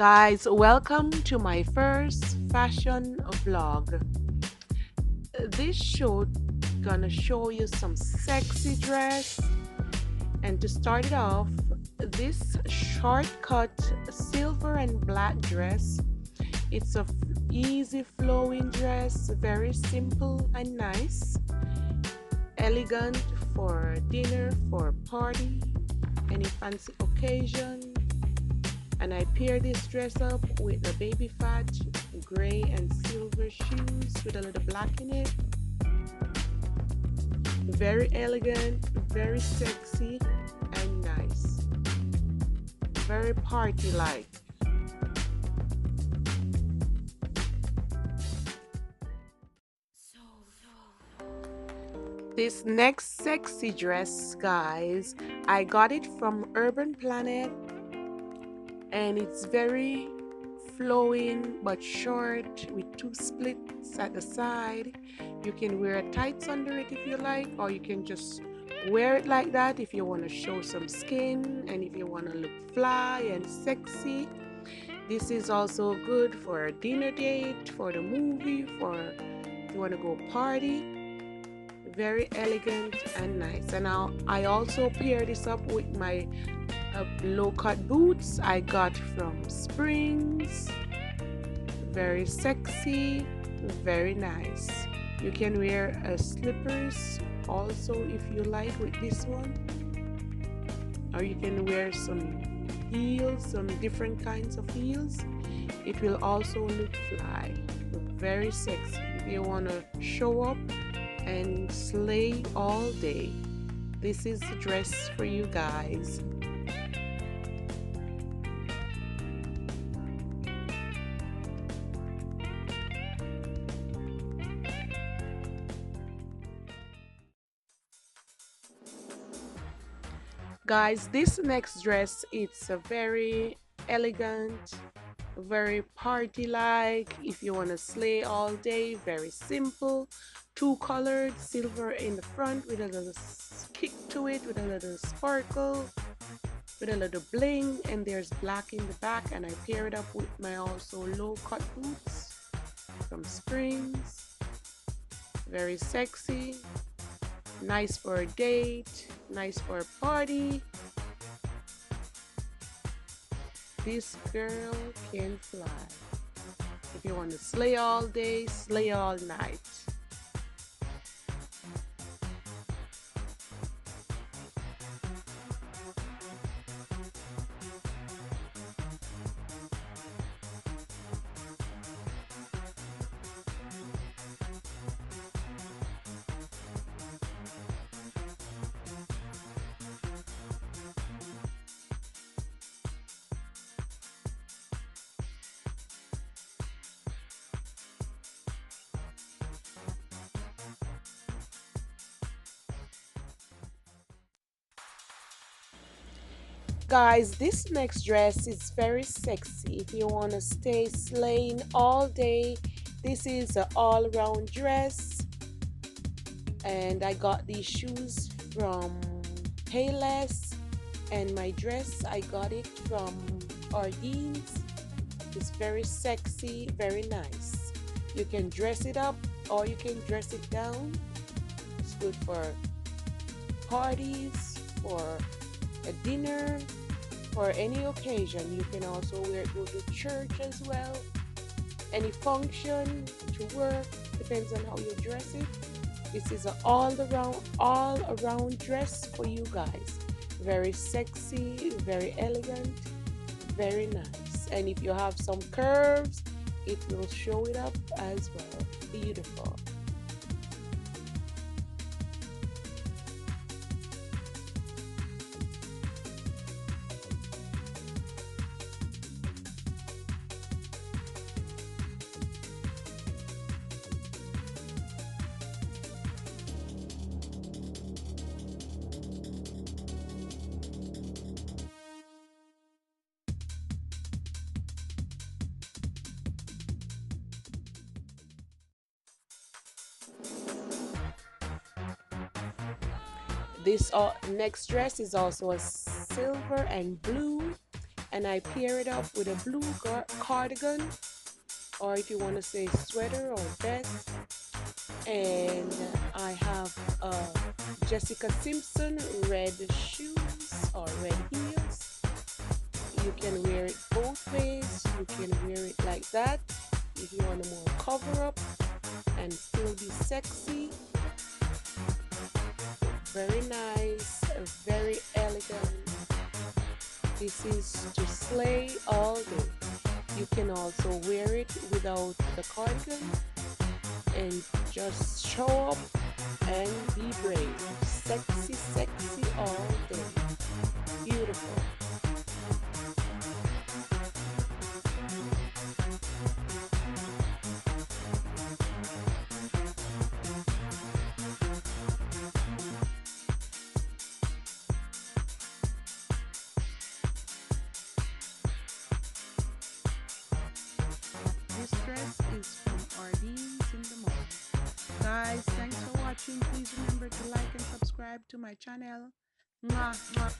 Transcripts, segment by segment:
Guys, welcome to my first fashion vlog. This show gonna show you some sexy dress, and to start it off, this shortcut silver and black dress. It's a easy flowing dress, very simple and nice, elegant for dinner, for party, any fancy occasion. And I pair this dress up with the baby fat gray and silver shoes with a little black in it. Very elegant, very sexy and nice, very party like. This next sexy dress, guys, I got it from Urban Planet, and it's very flowing but short with two splits at the side. You can wear tights under it if you like, or you can just wear it like that if you want to show some skin and if you want to look fly and sexy. This is also good for a dinner date, for the movie, for if you want to go party. Very elegant and nice. And now I also pair this up with my low-cut boots I got from Springs. Very sexy, very nice. You can wear slippers also if you like with this one, or you can wear some heels, some different kinds of heels. It will also look fly, look very sexy if you want to show up and slay all day. This is the dress for you guys. Guys, this next dress, it's a very elegant, very party like. If you want to slay all day, very simple, two colored, silver in the front with a little kick to it, with a little sparkle, with a little bling, and there's black in the back. And I pair it up with my also low cut boots from Springs. Very sexy, nice for a date, nice for a party. This girl can fly. If you want to slay all day, slay all night. Guys, this next dress is very sexy. If you want to stay slaying all day, this is an all-round dress. And I got these shoes from Payless, and my dress, I got it from Orleans. It's very sexy, very nice. You can dress it up or you can dress it down. It's good for parties, for a dinner, for any occasion. You can also wear it to church as well, any function, to work, depends on how you dress it. This is an all around dress for you guys. Very sexy, very elegant, very nice. And if you have some curves, it will show it up as well. Beautiful. This next dress is also a silver and blue, and I pair it up with a blue cardigan, or if you want to say sweater or vest. And I have Jessica Simpson red shoes or red heels. You can wear it both ways. You can wear it like that if you want a more cover up and still be sexy. Very nice, very elegant. This is to slay all day. You can also wear it without the cardigan and just show up and be brave. Sexy, sexy all day. Beautiful. This dress is from Orleans in the Mall. Guys, thanks for watching. Please remember to like and subscribe to my channel. Mwah, mwah.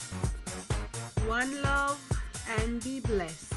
One love and be blessed.